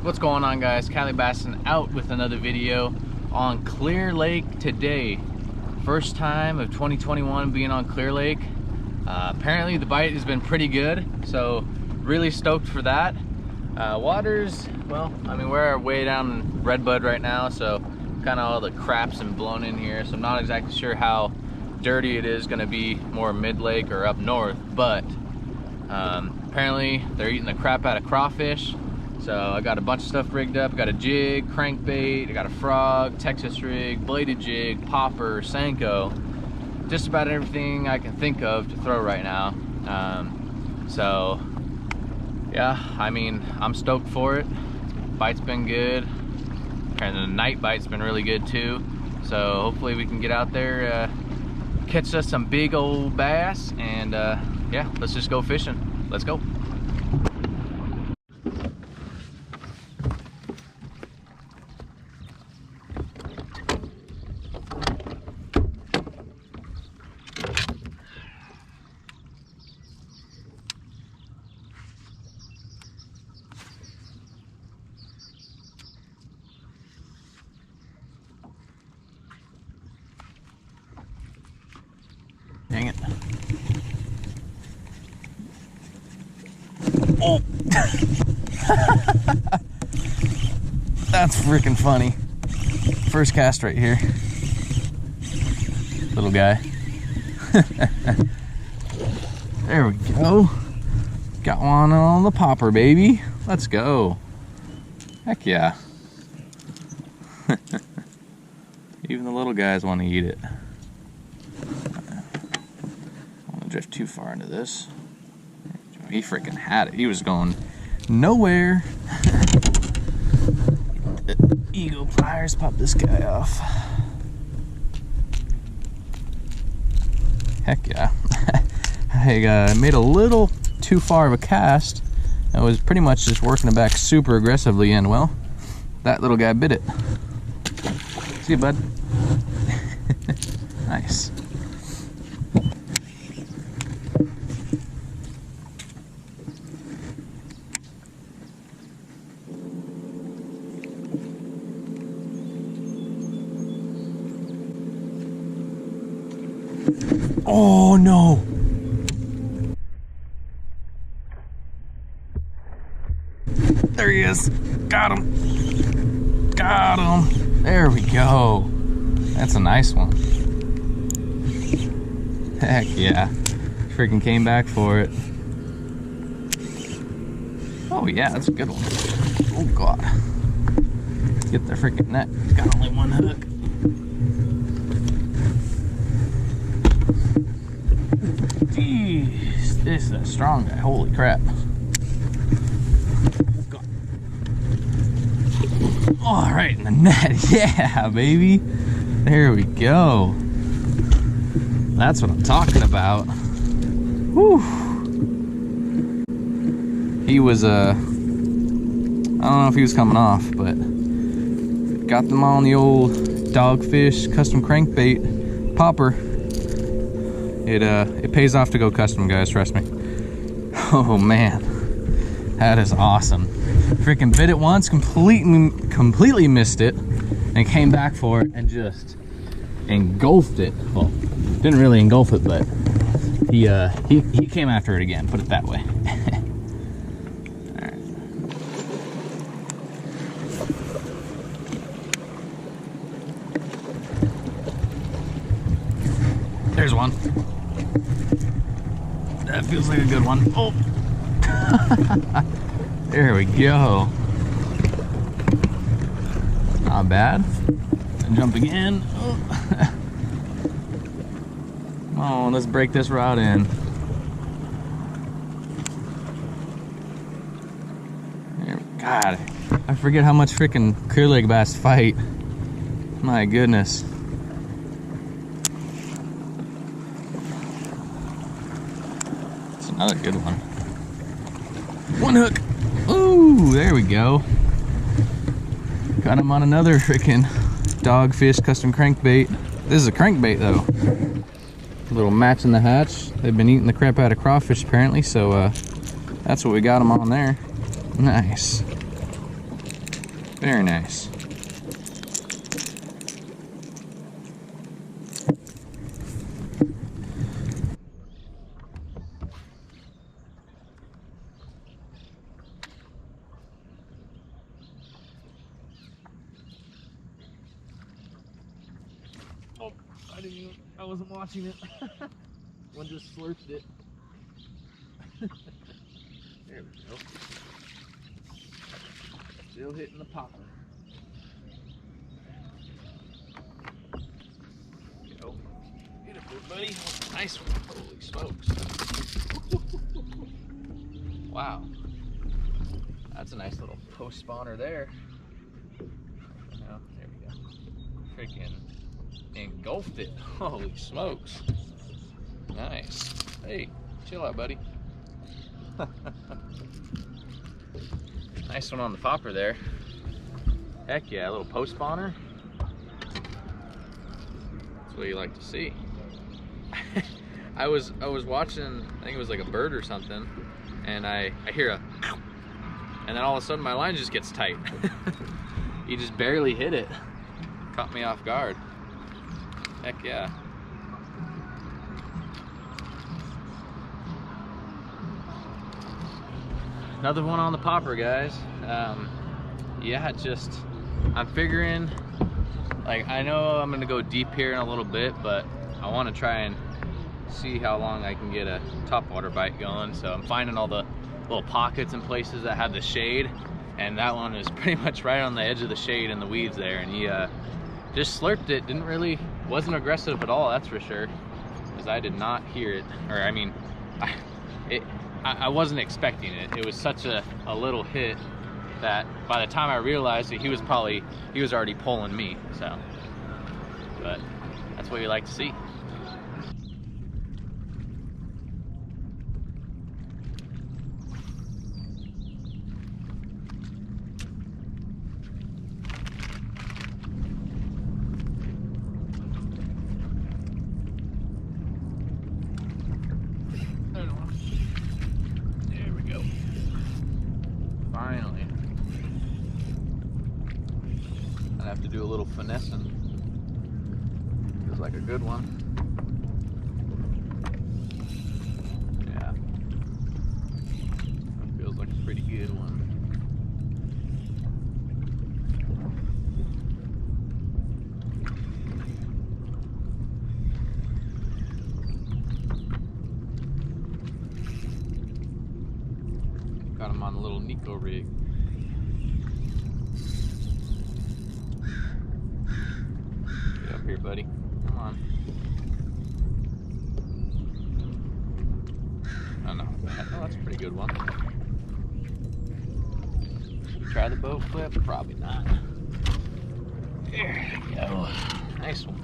What's going on, guys? Cali Bassin out with another video on Clear Lake today. First time of 2021 being on Clear Lake. Apparently the bite has been pretty good, so really stoked for that. Water's, well, I mean, we're way down in Redbud right now, so kind of all the crap's been blown in here, so I'm not exactly sure how dirty it is going to be more mid-lake or up north, but apparently they're eating the crap out of crawfish. So I got a bunch of stuff rigged up. I got a jig, crankbait, I got a frog, Texas rig, bladed jig, popper, Senko, just about everything I can think of to throw right now. So yeah, I mean, I'm stoked for it. Bite's been good, and the night bite's been really good too. So hopefully we can get out there, catch us some big old bass, and yeah, let's just go fishing. Let's go. Dang it. Oh! That's freaking funny. First cast right here. Little guy. There we go. Got one on the popper, baby. Let's go. Heck yeah. Even the little guys want to eat it. Drift too far into this. He freaking had it. He was going nowhere. Ego pliers, pop this guy off. Heck yeah. I made a little too far of a cast. I was pretty much just working it back super aggressively, and well, that little guy bit it. See you, bud. Nice. Oh no! There he is! Got him! Got him! There we go! That's a nice one. Heck yeah. Freaking came back for it. Oh yeah, that's a good one. Oh god. Get the freaking net. It's got only one hook. Jeez, this is a strong guy. Holy crap. All right, in the net. Yeah, baby. There we go. That's what I'm talking about. Whew. He was, I don't know if he was coming off, but got them on the old Dogfish custom crankbait popper. It pays off to go custom, guys, trust me. Oh man, that is awesome. Freaking bit it once, completely missed it, and came back for it and just engulfed it. Well, didn't really engulf it, but he came after it again, put it that way. Alright. There's one. That feels like a good one. Oh! There we go. Not bad. And jump again. Oh. Come on, let's break this rod in. God, I forget how much freaking Clear Lake bass fight. My goodness. It's another good one. One hook. Ooh, there we go. Got him on another freaking Dogfish custom crankbait. This is a crankbait though. A little match in the hatch. They've been eating the crap out of crawfish apparently, so that's what we got them on there. Nice. Very nice. Oh, I wasn't watching it. One just slurped it. There we go. Still hitting the popper. Go. Get a good buddy. Nice one. Holy smokes. Wow. That's a nice little post spawner there. Oh, there we go. Freaking engulfed it. Holy smokes. Nice. Hey, chill out, buddy. Nice one on the popper there. Heck yeah, a little post spawner. That's what you like to see. I was watching, I think it was like a bird or something, and I hear a, and then all of a sudden my line just gets tight. He just barely hit it. Caught me off guard. Heck yeah. Another one on the popper, guys. Yeah, just, I'm figuring, like, I know I'm gonna go deep here in a little bit, but I wanna try and see how long I can get a topwater bite going. So I'm finding all the little pockets and places that have the shade, and that one is pretty much right on the edge of the shade in the weeds there, and he just slurped it. Wasn't aggressive at all, that's for sure, because I did not hear it, or I mean, I wasn't expecting it. It was such a little hit that by the time I realized that he was already pulling me. So, but that's what you like to see. Finally. I'd have to do a little finessing. Feels like a good one. Yeah. Feels like a pretty good one. Got him on a little Nico rig. Get up here, buddy. Come on. Oh, no. Oh, that's a pretty good one. Should we try the boat flip? Probably not. There we go. Nice one.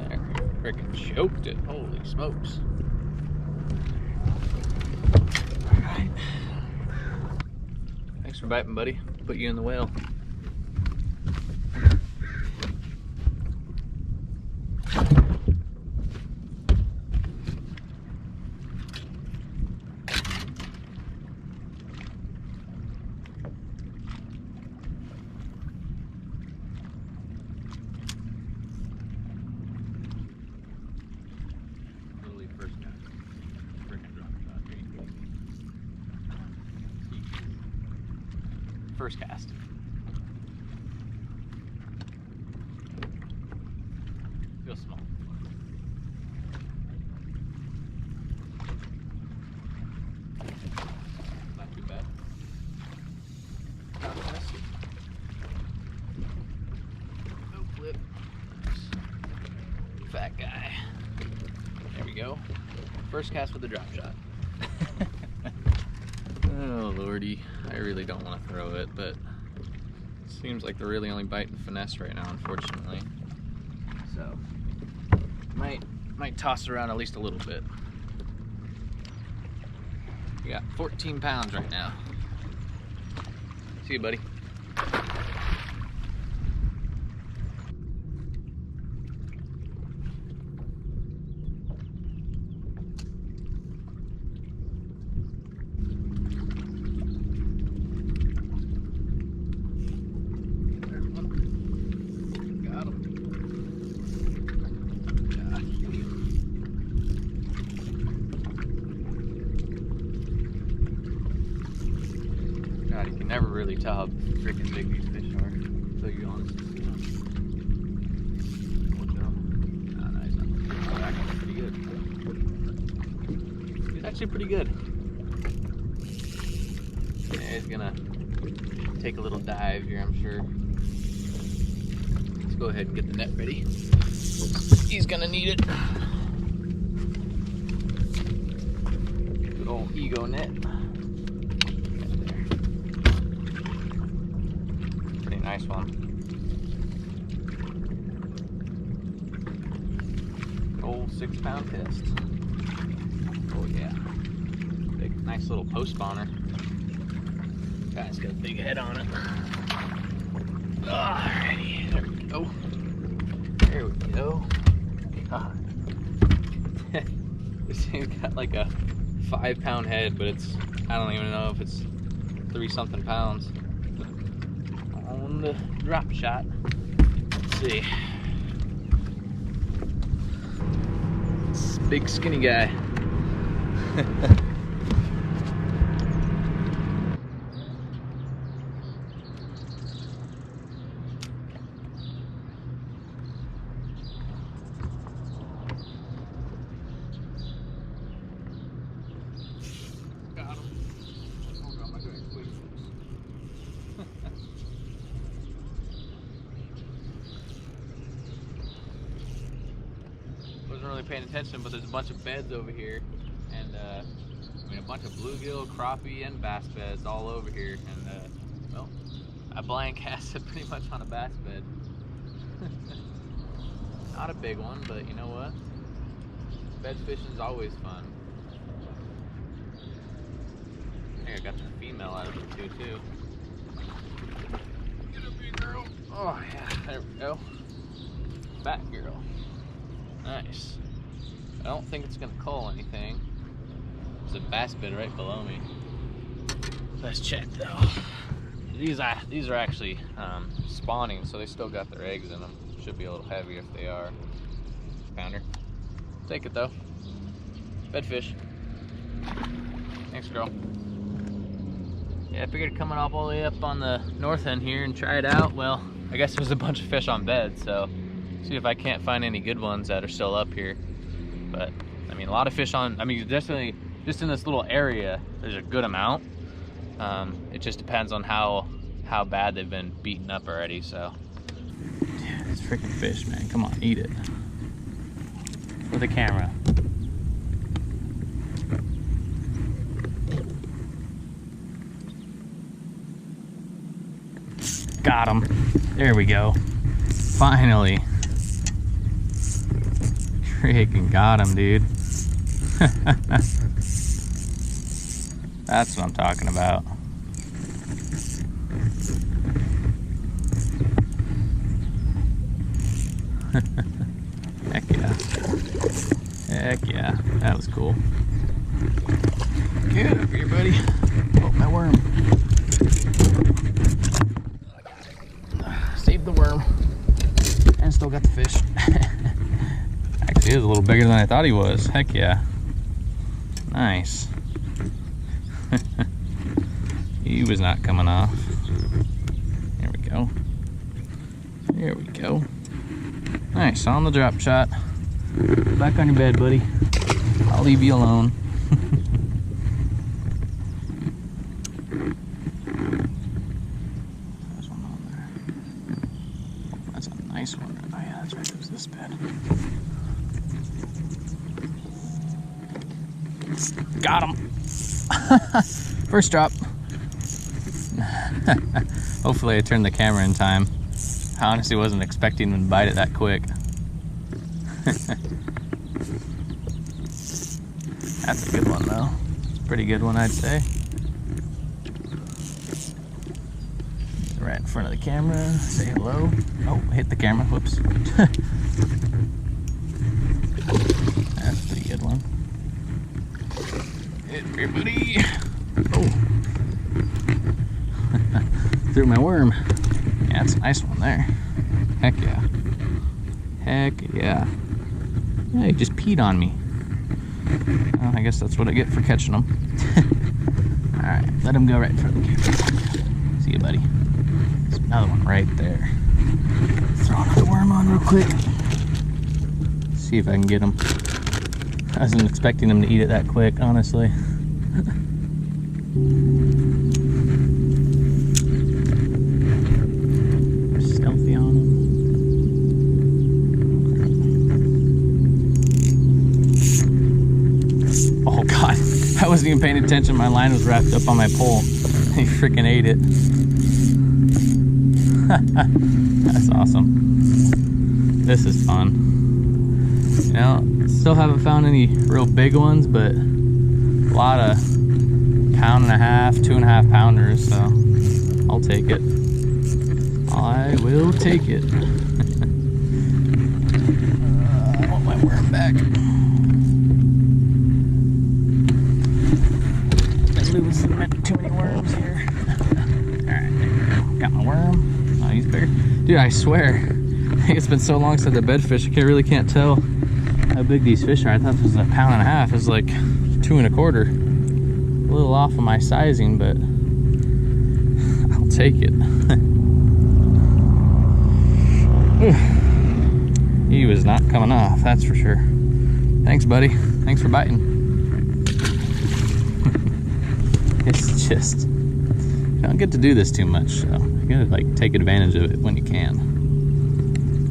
There. Freaking choked it. Holy smokes. Alright. Thanks for biting, buddy. Put you in the whale. First cast. Feels small. Not too bad. No flip. Fat guy. There we go. First cast with a drop shot. Oh lordy, I really don't want to throw it, but it seems like they're really only biting finesse right now, unfortunately. So, might toss it around at least a little bit. We got 14 pounds right now. See you, buddy. really tell how freaking big these fish are. So you honestly see them. Oh, nice. Oh, that one's pretty good. He's actually pretty good. Yeah, he's gonna take a little dive here, I'm sure. Let's go ahead and get the net ready. He's gonna need it. Good old ego net. Pretty nice one. Good old 6-pound test. Oh yeah. Big, nice little post spawner. Guy's got a big head on it. Alrighty, there we go. There we go. God. This thing's got like a 5-pound head, but it's, I don't even know if it's 3-something pounds. On the drop shot. Let's see. It's a big skinny guy. Wasn't really paying attention, but there's a bunch of beds over here, and I mean a bunch of bluegill, crappie, and bass beds all over here. And well, I blank casted pretty much on a bass bed. Not a big one, but you know what? Bed fishing's always fun. I think I got the female out of it too. Get up here, girl. Oh yeah, there we go. Fat girl. Nice. I don't think it's gonna call anything. There's a bass bed right below me. Let's check though. These are actually spawning, so they still got their eggs in them. Should be a little heavier if they are. Found her. Take it though. Bedfish. Thanks, girl. Yeah, I figured coming all the way up on the north end here and try it out. Well, I guess there's a bunch of fish on beds, so see if I can't find any good ones that are still up here. But I mean, a lot of fish on, I mean, definitely just in this little area there's a good amount. It just depends on how bad they've been beaten up already. So yeah, it's freaking fish, man. Come on, eat it for the camera. Got him. There we go. Finally. Freaking got him, dude. That's what I'm talking about. Heck yeah. Heck yeah. That was cool. Get up here, buddy. Oh, my worm. Saved the worm. And still got the fish. Actually, he was a little bigger than I thought he was. Heck yeah. Nice. He was not coming off. There we go. There we go. Nice, on the drop shot. Back on your bed, buddy. I'll leave you alone. There's one on there. That's a nice one. Oh yeah, that's right, there's this bed. Got him. First drop. Hopefully I turned the camera in time. I honestly wasn't expecting him to bite it that quick. That's a good one though. It's a pretty good one, I'd say. Right in front of the camera, say hello. Oh, hit the camera, whoops. That's a pretty good one. Hit here, buddy. Oh. Threw my worm. Yeah, it's a nice one there. Heck yeah. Heck yeah. Yeah, he just peed on me. Well, I guess that's what I get for catching them. Alright, let him go right in front of the camera. See See you, buddy. There's another one right there. Throw another worm on real quick. See if I can get him. I wasn't expecting him to eat it that quick, honestly. Stealthy on him. Oh God, I wasn't even paying attention. My line was wrapped up on my pole. He freaking ate it. That's awesome. This is fun. You know, still haven't found any real big ones, but a lot of 1.5 pound, 2.5 pounders, so I'll take it. I will take it. I want my worm back. Been losing too many worms here. Alright, there we go. Got my worm. Oh, he's bigger. Dude, I swear, I think it's been so long since the bedfish, I really can't tell how big these fish are. I thought this was 1.5 pounds. It's like 2.25. A little off of my sizing, but I'll take it. He was not coming off, that's for sure. Thanks, buddy. Thanks for biting. It's just, you don't get to do this too much, so you gotta like take advantage of it when you can.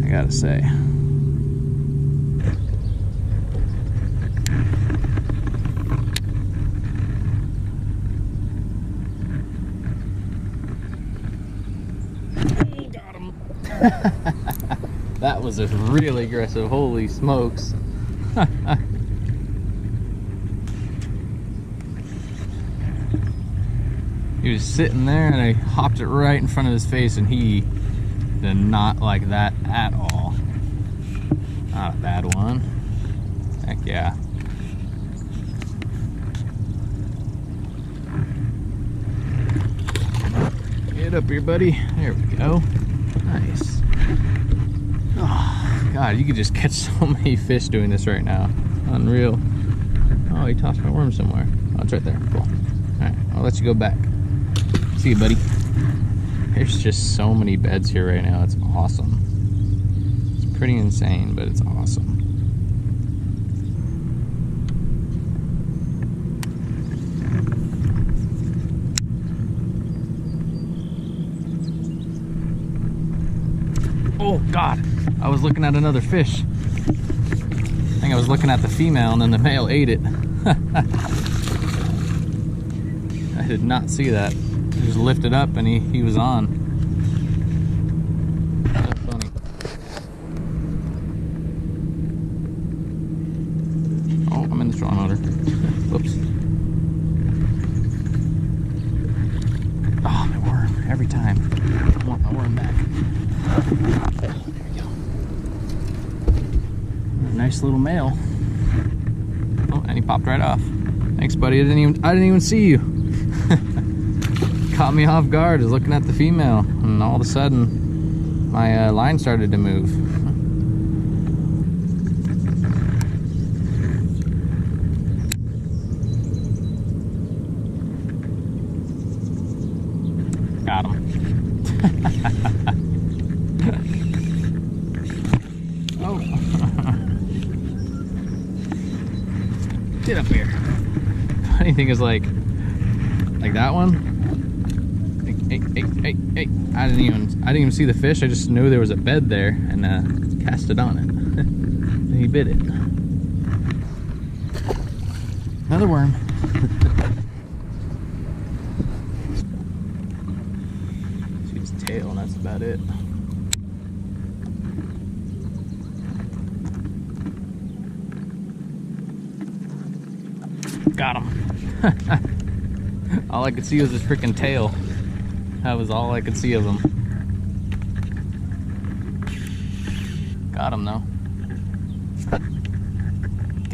I gotta say. Got him. That was a really aggressive. Holy smokes. He was sitting there and I hopped it right in front of his face and he did not like that at all. Not a bad one. Heck yeah. Get up here, buddy. There we go. Nice. Oh, God, you could just catch so many fish doing this right now. Unreal. Oh, he tossed my worm somewhere. Oh, it's right there. Cool. Alright, I'll let you go back. See you, buddy. There's just so many beds here right now. It's awesome. It's pretty insane, but it's awesome. Oh God, I was looking at another fish. I think I was looking at the female and then the male ate it. I did not see that. He just lifted up and he was on. That's funny. Oh, I'm in the strong water. Whoops. Oh, my worm, every time. I want my worm back. There we go. Nice little male. Oh, and he popped right off. Thanks, buddy. I didn't even see you. Caught me off guard. I was looking at the female, and all of a sudden, my line started to move. Got him. Oh. Get up here. Funny thing is, like that one. Hey. I didn't even see the fish. I just knew there was a bed there and cast it on it. And he bit it. Another worm. See his tail, and that's about it. Got him. All I could see was his freaking tail. That was all I could see of him. Got him though.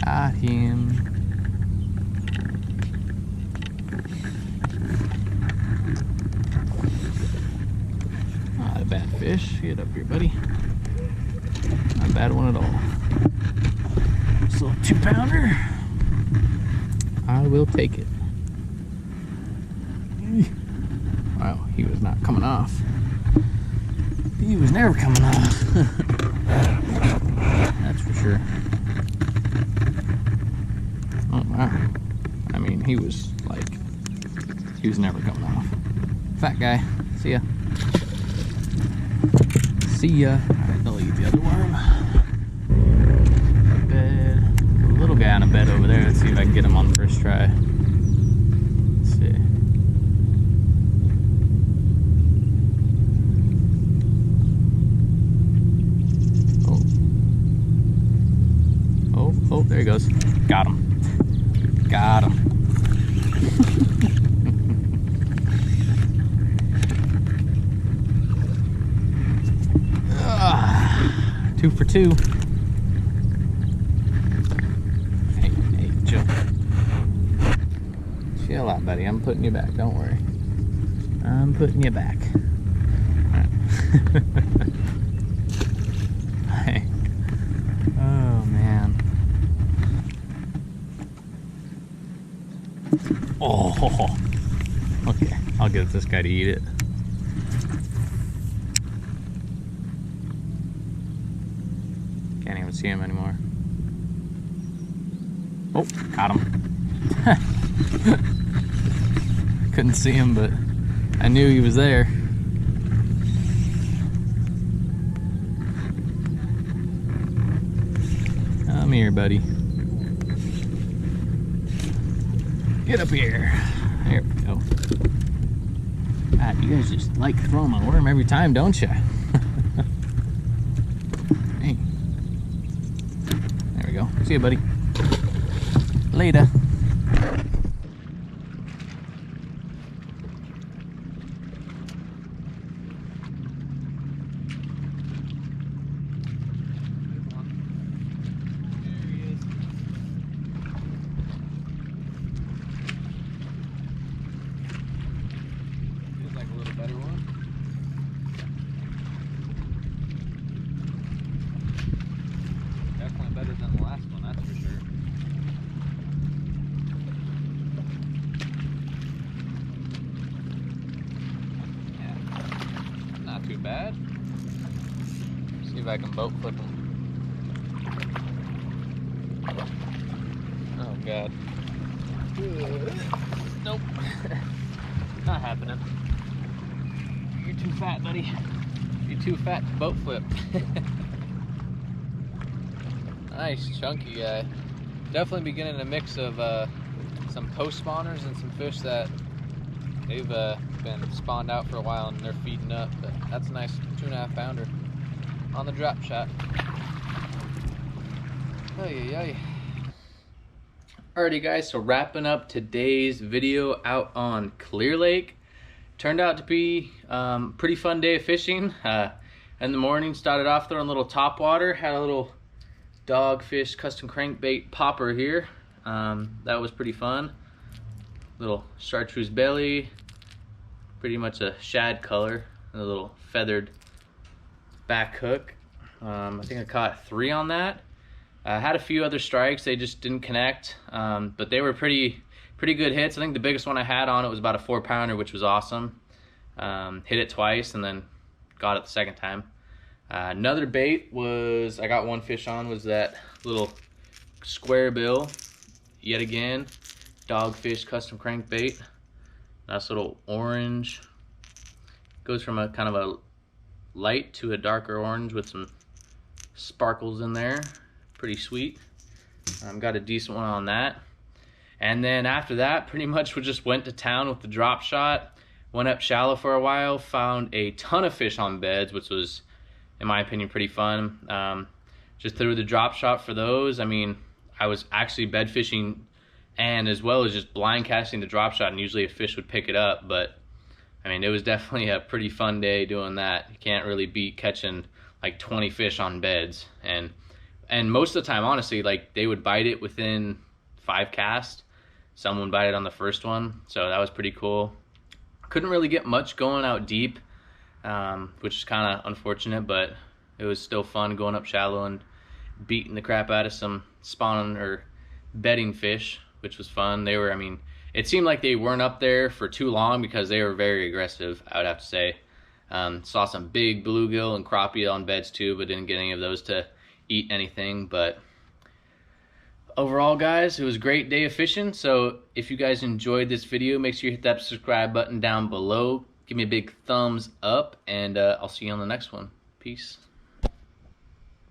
Got him. Not a bad fish. Get up here, buddy. Not a bad one at all. This little 2-pounder. I will take it. Well, he was not coming off. He was never coming off. That's for sure. Oh wow. I mean, he was never coming off. Fat guy. See ya. See ya. Alright, I'll eat the other worm. Bed. A little guy on a bed over there. Let's see if I can get him on the first try. Let's see. Oh, there he goes. Got him. Got him. 2 for 2. Hey, chill. Chill out, buddy. I'm putting you back. Don't worry. I'm putting you back. Hey. Oh, man. Oh. Okay, I'll get this guy to eat it. Can't even see him anymore. Oh, got him. Couldn't see him, but I knew he was there. Come here, buddy. Get up here. There we go. God, you guys just like throwing my worm every time, don't you? Hey. There we go. See you, buddy. Later. Better than the last one, that's for sure. Yeah, not too bad. See if I can boat flip him. Oh god. Nope. Not happening. You're too fat, buddy. You're too fat to boat flip. Nice chunky guy. Definitely beginning a mix of some post spawners and some fish that they've been spawned out for a while and they're feeding up. But that's a nice 2.5 pounder on the drop shot. Alrighty guys, so wrapping up today's video out on Clear Lake. Turned out to be pretty fun day of fishing. In the morning, started off throwing a little topwater, had a little dogfish custom crankbait popper here. That was pretty fun. Little chartreuse belly, pretty much a shad color, and a little feathered back hook. I think I caught 3 on that. I had a few other strikes, they just didn't connect, but they were pretty good hits. I think the biggest one I had on it was about a 4 pounder, which was awesome. Hit it twice and then got it the second time. Another bait was, I got one fish on, was that little square bill, yet again, dogfish custom crankbait. Nice little orange. Goes from a kind of a light to a darker orange with some sparkles in there. Pretty sweet. Got a decent one on that. And then after that, pretty much we just went to town with the drop shot. Went up shallow for a while, found a ton of fish on beds, which was, in my opinion, pretty fun. Just threw the drop shot for those. I mean, I was actually bed fishing and as well as just blind casting the drop shot, and usually a fish would pick it up. But I mean, it was definitely a pretty fun day doing that. You can't really beat catching like 20 fish on beds. And most of the time, honestly, like they would bite it within 5 casts. Some would bite it on the first one. So that was pretty cool. Couldn't really get much going out deep, which is kind of unfortunate, but it was still fun going up shallow and beating the crap out of some spawning or bedding fish, which was fun. They were, I mean, it seemed like they weren't up there for too long because they were very aggressive, I would have to say. Saw some big bluegill and crappie on beds too, but didn't get any of those to eat anything. But overall, guys, it was a great day of fishing. So if you guys enjoyed this video, make sure you hit that subscribe button down below. Give me a big thumbs up, and I'll see you on the next one. Peace.